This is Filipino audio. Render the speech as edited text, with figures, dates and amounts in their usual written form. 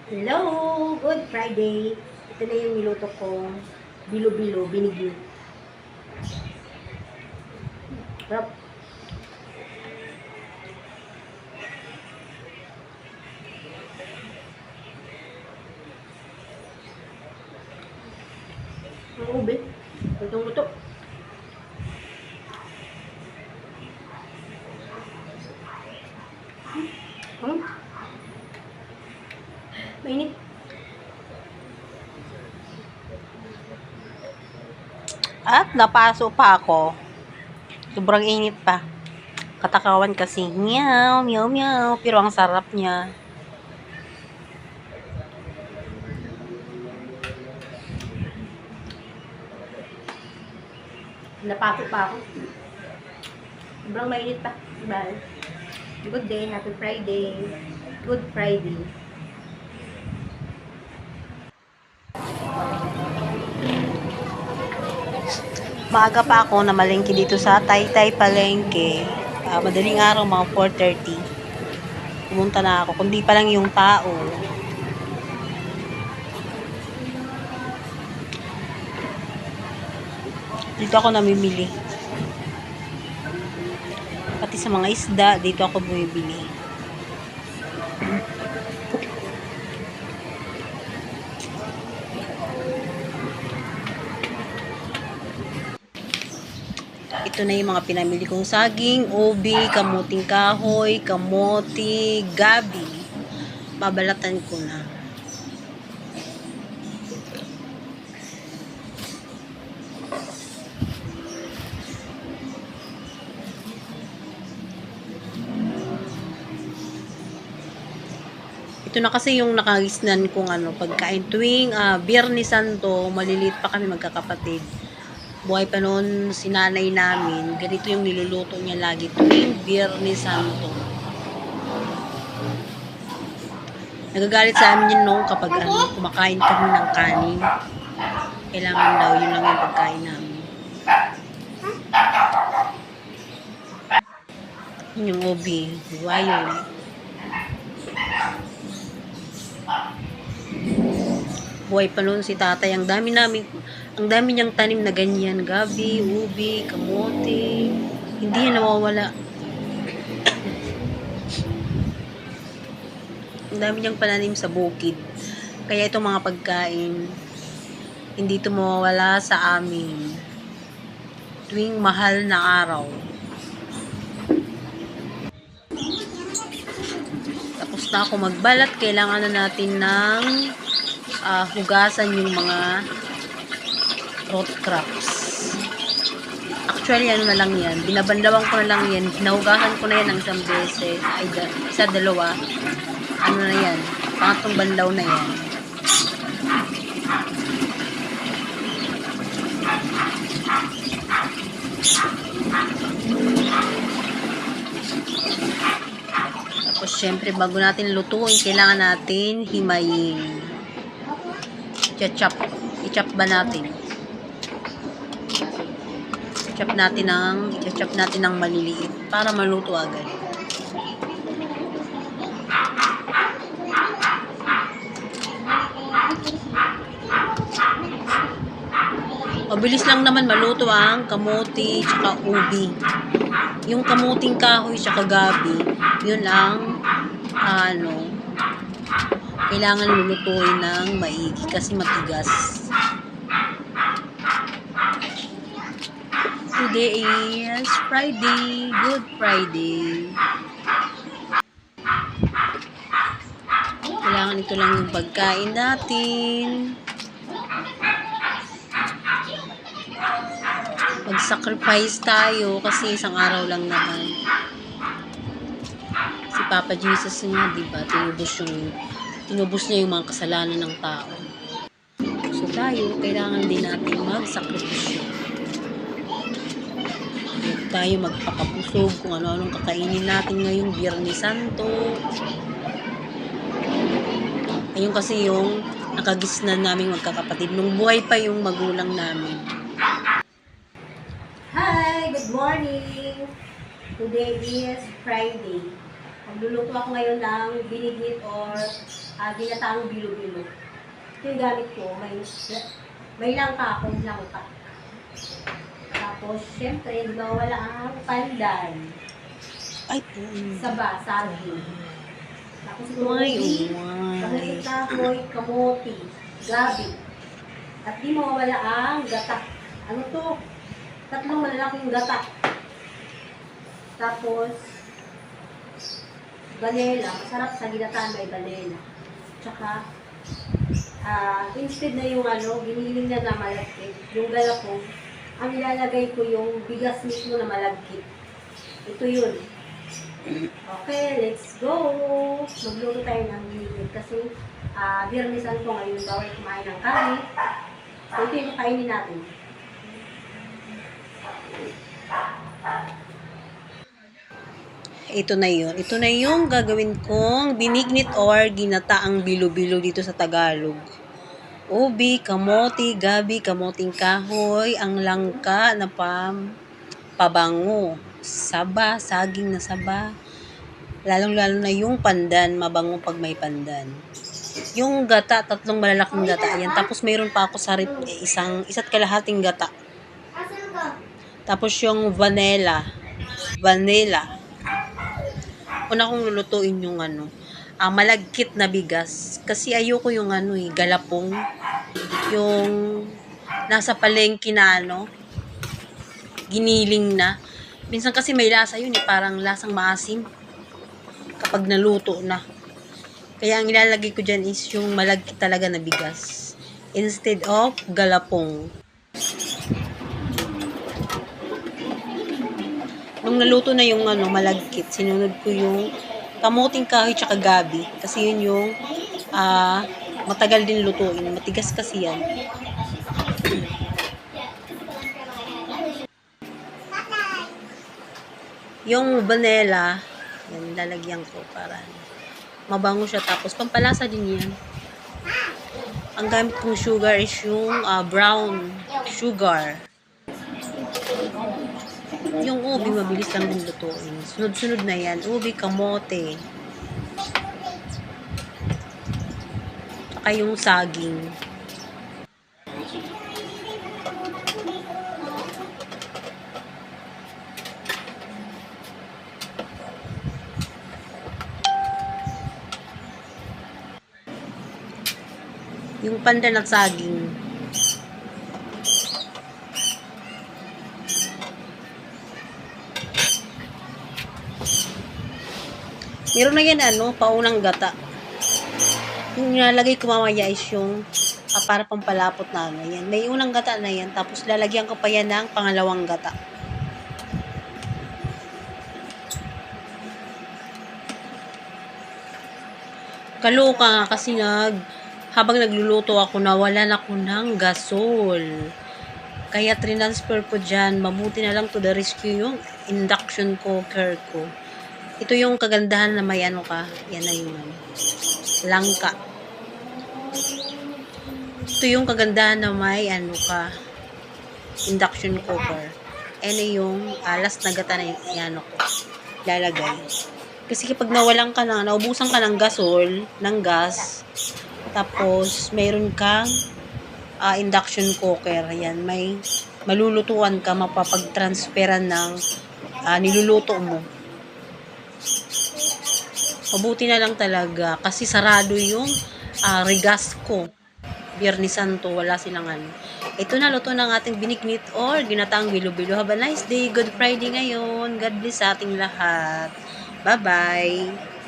Hello! Good Friday! Ito na yung niluto kong bilo-bilo, binigyo. Sarap. Ang ube. Lutong-luto. Hmm? Mainit. At napaso pa ako. Sobrang init pa. Katakawan kasi. Meow, meow, meow. Pero ang sarap niya. Napako pa ako. Sobrang mainit pa. Diba? Good day. Happy Friday. Good Friday. Maaga pa ako na malengke dito sa Taytay Palengke. Madaling araw, mga 4:30. Pumunta na ako. Kundi pa lang yung tao. Dito ako namimili. Pati sa mga isda, dito ako bumibili. Ito na yung mga pinamili kong saging, ubi, kamuting kahoy, kamote, gabi. Babalatan ko na. Ito na kasi yung nakagisnan kong pagkain tuwing Biyernes Santo, maliliit pa kami magkakapatid. Buhay pa noon si nanay namin, ganito yung niluluto niya lagi tuwing Biyernes Santo. Nagagalit sa amin yun noon kapag kumakain kami ng kanin. Kailangan daw yun lang yung pagkain namin. Yun yung ubi, buwayo. Buhay pa noon si tatay, ang dami niyang tanim na ganyan, gabi, ubi, kamote, hindi yan nawawala. Ang dami niyang pananim sa bukid, kaya itong mga pagkain hindi ito mawawala sa amin tuwing mahal na araw. Tapos na ako magbalat, kailangan na natin ng hugasan yung mga root crops. Actually, na lang yan. Binabanlawan ko na lang yan. Nahugasan ko na yan ng isang beses. Ay, isa, dalawa. Na yan. Pangatong banlaw na yan. Tapos, syempre, bago natin lutuin, kailangan natin himayin. I-chop ba natin? I-chop natin ng maliliit para maluto agad. Mabilis lang naman maluto ang kamote tsaka ubi. Yung kamuting kahoy tsaka gabi, yun ang kailangan lulutuin ng maigi kasi matigas. Today is Friday. Good Friday. Kailangan ito lang yung pagkain natin. Mag-sacrifice tayo kasi isang araw lang naman. Si Papa Jesus nga, diba? Tinubos niya yung mga kasalanan ng tao. So tayo, kailangan din natin mag-sakripisyo. Tayo magpakabusog kung ano-anong kakainin natin ngayong Biyernes Santo. Ayun kasi yung nakagisnan naming magkakapatid nung buhay pa yung magulang namin. Hi! Good morning! Today is Friday. Magluluto ako ngayon ng binigit or ginataang bilo-bilo. Ito yung gamit ko, may langka akong langka. Tapos, syempre, hindi mawala ang pandan. Ay po. Saba, saging. Tapos ito, Uy, kahit kahoy, kamote, gabi. At di mawala ang gata. Ano to? 3 malalaking gata. Tapos, banela. Masarap sa ginataan may banela. Tsaka, instead na yung giniling na malagkit, yung galapong, ang ilalagay ko yung bigas mismo na malagkit. Ito yun. Okay, let's go! Magluto tayo ng giniling kasi birnisan ko ngayon bawal kumain ng karne. So, ito yung kainin natin. Ito na yun. Ito na yung gagawin kong binignit or ginataang bilo-bilo dito sa Tagalog. Ubi, kamote, gabi, kamoting kahoy, ang langka na pabango, saba, saging na saba, lalong-lalo na yung pandan, mabango pag may pandan. Yung gata, 3 malalaking gata, yan. Tapos mayroon pa ako sa isa't kalahating gata. Tapos yung vanilla. Una kong lulutuin yung malagkit na bigas. Kasi ayoko yung galapong. Yung nasa palengke na giniling na. Minsan kasi may lasa yun parang lasang maasim kapag naluto na. Kaya ang ilalagay ko dyan is yung malagkit talaga na bigas. Instead of galapong. Nung naluto na yung malagkit, sinunod ko yung kamuting kahoy tsaka gabi. Kasi yun yung matagal din lutuin. Matigas kasi yan. Yung vanilla, yan, lalagyan ko para mabango siya. Tapos pampalasa din yan. Ang gamit kong sugar is yung brown sugar. Yung ubi, mabilis lang din lutuin. Sunod-sunod na yan. Ubi, kamote. Saka yung saging. Yung pandan at saging. Meron na yan paunang gata. Yung nilalagay ko mamaya is yung para pampalapot na yan. May unang gata na yan, tapos lalagyan ko pa yan ng pangalawang gata. Kaloka nga kasi habang nagluluto ako, nawalan ako ng gasol. Kaya transfer ko dyan, mabuti na lang to the rescue yung induction cooker ko. Ito yung kagandahan na may yan na yung langka. Ito yung kagandahan na may induction cooker. Yung last na gata na yan ko lalagay. Kasi kapag naubusan ka ng gasol, ng gas, tapos mayroon kang induction cooker, yan, may malulutuan ka, mapapag-transferan ng niluluto mo. Mabuti na lang talaga kasi sarado yung regas ko. Biyernes Santo, wala silang Ito na, luto ng ating binignit or ginataang bilo-bilo. Have a nice day. Good Friday ngayon. God bless sa ating lahat. Bye-bye.